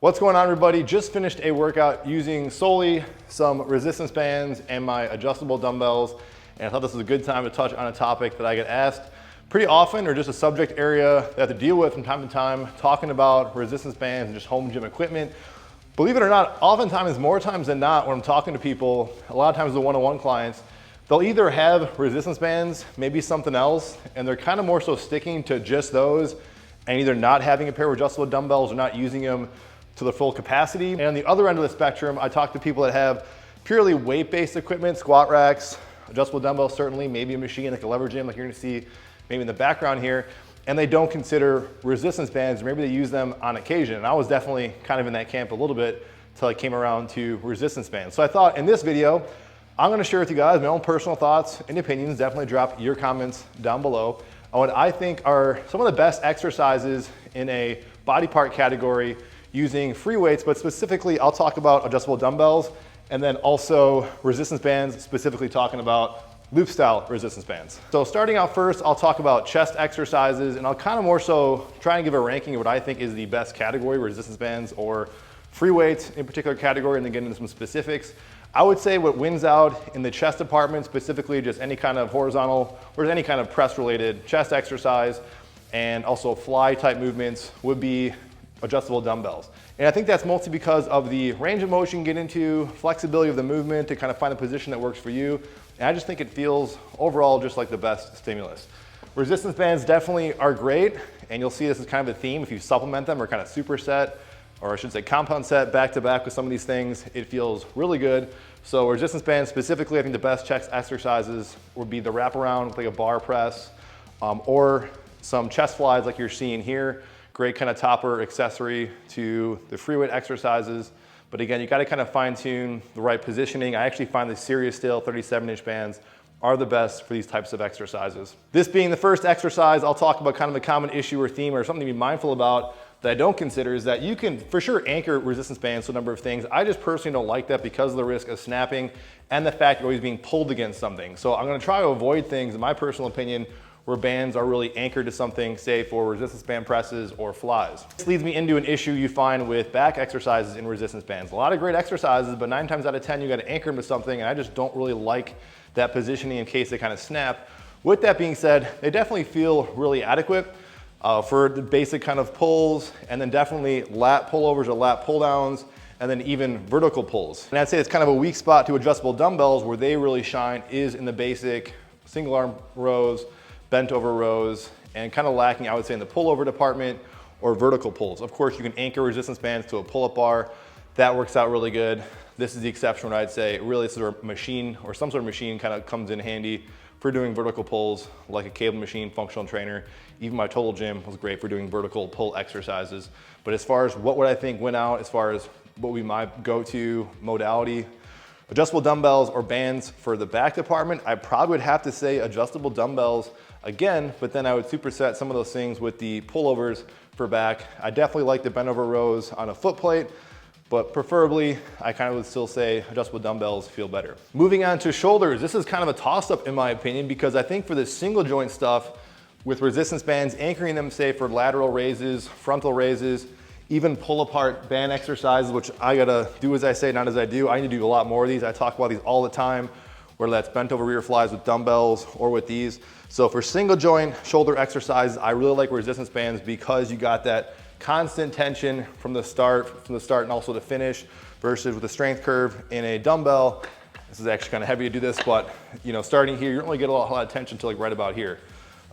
What's going on, everybody? Just finished a workout using solely some resistance bands and my adjustable dumbbells, and I thought this was a good time to touch on a topic that I get asked pretty often, or just a subject area that I have to deal with from time to time, talking about resistance bands and just home gym equipment. Believe it or not, oftentimes, more times than not, when I'm talking to people, a lot of times the one-on-one clients, they'll either have resistance bands, maybe something else, and they're kind of more so sticking to just those and either not having a pair of adjustable dumbbells or not using them to the full capacity. And on the other end of the spectrum, I talk to people that have purely weight-based equipment, squat racks, adjustable dumbbells certainly, maybe a machine like a lever gym like you're gonna see maybe in the background here, and they don't consider resistance bands, or maybe they use them on occasion. And I was definitely kind of in that camp a little bit until I came around to resistance bands. So I thought in this video, I'm gonna share with you guys my own personal thoughts and opinions. Definitely drop your comments down below on what I think are some of the best exercises in a body part category using free weights, but specifically I'll talk about adjustable dumbbells and then also resistance bands, specifically talking about loop style resistance bands. So starting out first, I'll talk about chest exercises, and I'll kind of more so try and give a ranking of what I think is the best category, resistance bands or free weights in particular category, and then get into some specifics. I would say what wins out in the chest department, specifically just any kind of horizontal or any kind of press related chest exercise and also fly type movements would be adjustable dumbbells. And I think that's mostly because of the range of motion you get into, flexibility of the movement to kind of find a position that works for you. And I just think it feels overall just like the best stimulus. Resistance bands definitely are great, and you'll see this is kind of a theme if you supplement them or kind of superset, or I should say compound set back to back with some of these things, it feels really good. So resistance bands specifically, I think the best chest exercises would be the wraparound with like a bar press, or some chest flies like you're seeing here. Great kind of topper accessory to the free weight exercises. But again, you got to kind of fine tune the right positioning. I actually find the Serious Steel 37-inch bands are the best for these types of exercises. This being the first exercise, I'll talk about kind of a common issue or theme or something to be mindful about that I don't consider is that you can for sure anchor resistance bands to a number of things. I just personally don't like that because of the risk of snapping and the fact you're always being pulled against something. So I'm going to try to avoid things, in my personal opinion, where bands are really anchored to something, say for resistance band presses or flies. This leads me into an issue you find with back exercises in resistance bands. A lot of great exercises, but 9 times out of 10, you got to anchor them to something, and I just don't really like that positioning in case they kind of snap. With that being said, they definitely feel really adequate for the basic kind of pulls, and then definitely lat pullovers or lat pull downs, and then even vertical pulls. And I'd say it's kind of a weak spot to adjustable dumbbells where they really shine is in the basic single arm rows, bent over rows, and kind of lacking, I would say, in the pullover department or vertical pulls. Of course, you can anchor resistance bands to a pull-up bar. That works out really good. This is the exception where I'd say really this is where a machine or some sort of machine kind of comes in handy for doing vertical pulls, like a cable machine, functional trainer. Even my Total Gym was great for doing vertical pull exercises. But as far as what would I think went out, as far as what would be my go-to modality, adjustable dumbbells or bands for the back department, I probably would have to say adjustable dumbbells again, but then I would superset some of those things with the pullovers for back. I definitely like the bent over rows on a foot plate, but preferably I kind of would still say adjustable dumbbells feel better. Moving on to shoulders, this is kind of a toss-up in my opinion, because I think for the single joint stuff with resistance bands, anchoring them say for lateral raises, frontal raises, even pull apart band exercises, which I gotta do as I say, not as I do. I need to do a lot more of these. I talk about these all the time, whether that's bent over rear flies with dumbbells or with these. So for single joint shoulder exercises, I really like resistance bands because you got that constant tension from the start and also the finish, versus with a strength curve in a dumbbell. This is actually kind of heavy to do this, but you know, starting here, you don't really get a lot of tension until like right about here.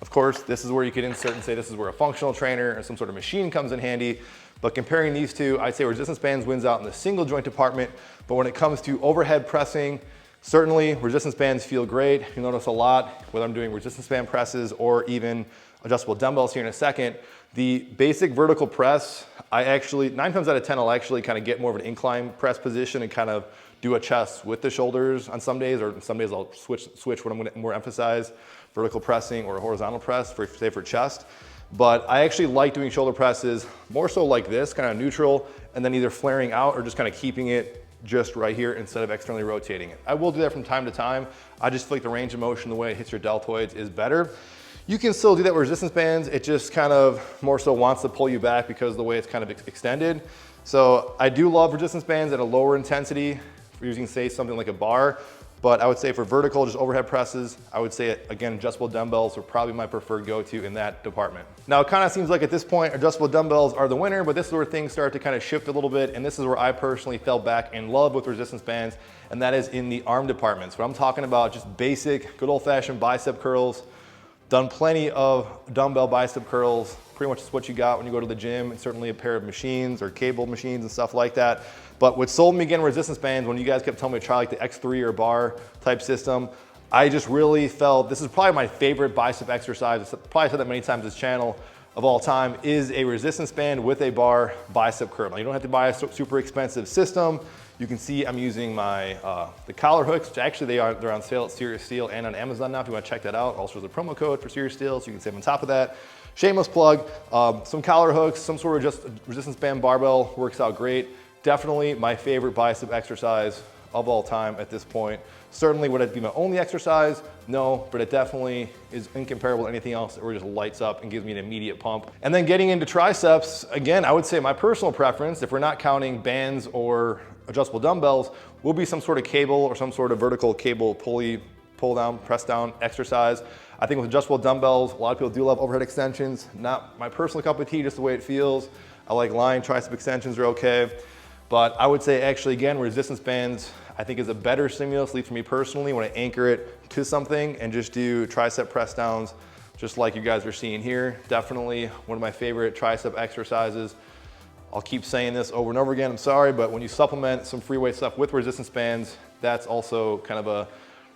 Of course, this is where you could insert and say this is where a functional trainer or some sort of machine comes in handy. But comparing these two, I'd say resistance bands wins out in the single joint department. But when it comes to overhead pressing, certainly resistance bands feel great. You'll notice a lot, whether I'm doing resistance band presses or even adjustable dumbbells here in a second, the basic vertical press, I actually, 9 times out of 10, I'll actually kind of get more of an incline press position and kind of do a chest with the shoulders on some days, or some days I'll switch what I'm gonna more emphasize, vertical pressing or horizontal press for, say, for chest. But I actually like doing shoulder presses more so like this, kind of neutral, and then either flaring out or just kind of keeping it just right here instead of externally rotating it. I will do that from time to time. I just feel like the range of motion, the way it hits your deltoids is better. You can still do that with resistance bands. It just kind of more so wants to pull you back because of the way it's kind of extended. So I do love resistance bands at a lower intensity for using, say, something like a bar. But I would say for vertical, just overhead presses, I would say, again, adjustable dumbbells are probably my preferred go-to in that department. Now, it kind of seems like at this point, adjustable dumbbells are the winner, but this is where things start to kind of shift a little bit, and this is where I personally fell back in love with resistance bands, and that is in the arm departments. What I'm talking about, just basic, good old-fashioned bicep curls. Done plenty of dumbbell bicep curls, pretty much what you got when you go to the gym, and certainly a pair of machines or cable machines and stuff like that. But what sold me again resistance bands, when you guys kept telling me to try like the X3 or bar type system, I just really felt, this is probably my favorite bicep exercise, I've probably said that many times on this channel, of all time, is a resistance band with a bar bicep curl. Now, you don't have to buy a super expensive system. You can see I'm using my the collar hooks, which actually they're on sale at Serious Steel and on Amazon now if you want to check that out. Also, there's a promo code for Serious Steel, so you can save on top of that. Shameless plug, some collar hooks, some sort of just resistance band barbell works out great. Definitely my favorite bicep exercise of all time at this point. Certainly would it be my only exercise? No, but it definitely is incomparable to anything else that really just lights up and gives me an immediate pump. And then getting into triceps, again, I would say my personal preference, if we're not counting bands or adjustable dumbbells, will be some sort of cable or some sort of vertical cable pulley, pull down, press down exercise. I think with adjustable dumbbells, a lot of people do love overhead extensions. Not my personal cup of tea, just the way it feels. I like lying tricep extensions are okay. But I would say actually, again, resistance bands, I think is a better stimulus, at least for me personally, when I anchor it to something and just do tricep press downs, just like you guys are seeing here. Definitely one of my favorite tricep exercises. I'll keep saying this over and over again, I'm sorry, but when you supplement some free weight stuff with resistance bands, that's also kind of a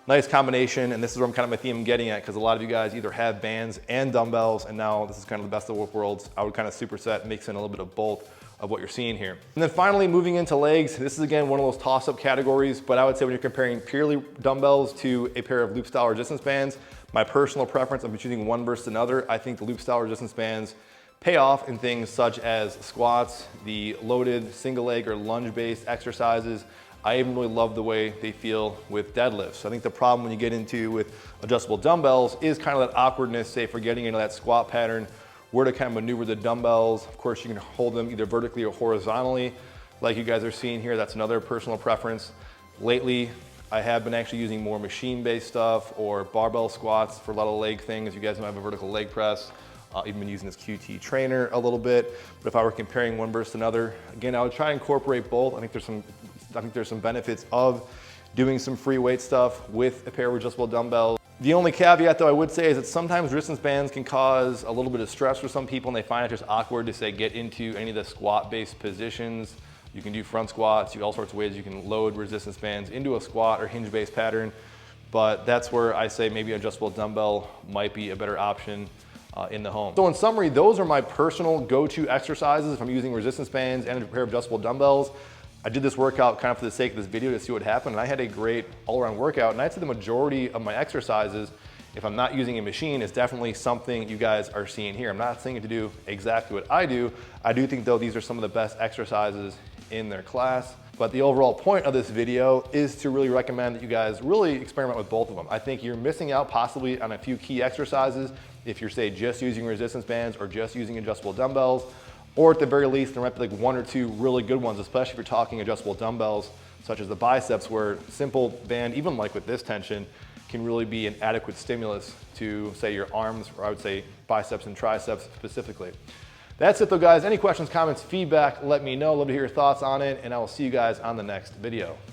nice combination. And this is where I'm kind of my theme I'm getting at, because a lot of you guys either have bands and dumbbells, and now this is kind of the best of both worlds. I would kind of superset, mix in a little bit of both of what you're seeing here. And then finally, moving into legs, this is again one of those toss-up categories, but I would say when you're comparing purely dumbbells to a pair of loop style resistance bands, my personal preference, I'm choosing one versus another. I think the loop style resistance bands pay off in things such as squats, the loaded single leg or lunge based exercises. I even really love the way they feel with deadlifts. So I think the problem when you get into with adjustable dumbbells is kind of that awkwardness, say for getting into that squat pattern, where to kind of maneuver the dumbbells. Of course, you can hold them either vertically or horizontally, like you guys are seeing here. That's another personal preference. Lately, I have been actually using more machine-based stuff or barbell squats for a lot of leg things. You guys know I have a vertical leg press. Even been using this QT trainer a little bit. But if I were comparing one versus another, again, I would try and incorporate both. I think there's some benefits of doing some free weight stuff with a pair of adjustable dumbbells. The only caveat though I would say is that sometimes resistance bands can cause a little bit of stress for some people, and they find it just awkward to say get into any of the squat based positions. You can do front squats, all sorts of ways you can load resistance bands into a squat or hinge based pattern, but that's where I say maybe adjustable dumbbell might be a better option in the home. So in summary, those are my personal go-to exercises if I'm using resistance bands and a pair of adjustable dumbbells. I did this workout kind of for the sake of this video to see what happened, and I had a great all-around workout. And I'd say the majority of my exercises, if I'm not using a machine, is definitely something you guys are seeing here. I'm not saying it to do exactly what I do. I do think though these are some of the best exercises in their class. But the overall point of this video is to really recommend that you guys really experiment with both of them. I think you're missing out possibly on a few key exercises if you're, say, just using resistance bands or just using adjustable dumbbells. Or at the very least, there might be like one or two really good ones, especially if you're talking adjustable dumbbells, such as the biceps, where simple band, even like with this tension, can really be an adequate stimulus to, say, your arms, or I would say biceps and triceps specifically. That's it though, guys. Any questions, comments, feedback, let me know. Love to hear your thoughts on it, and I will see you guys on the next video.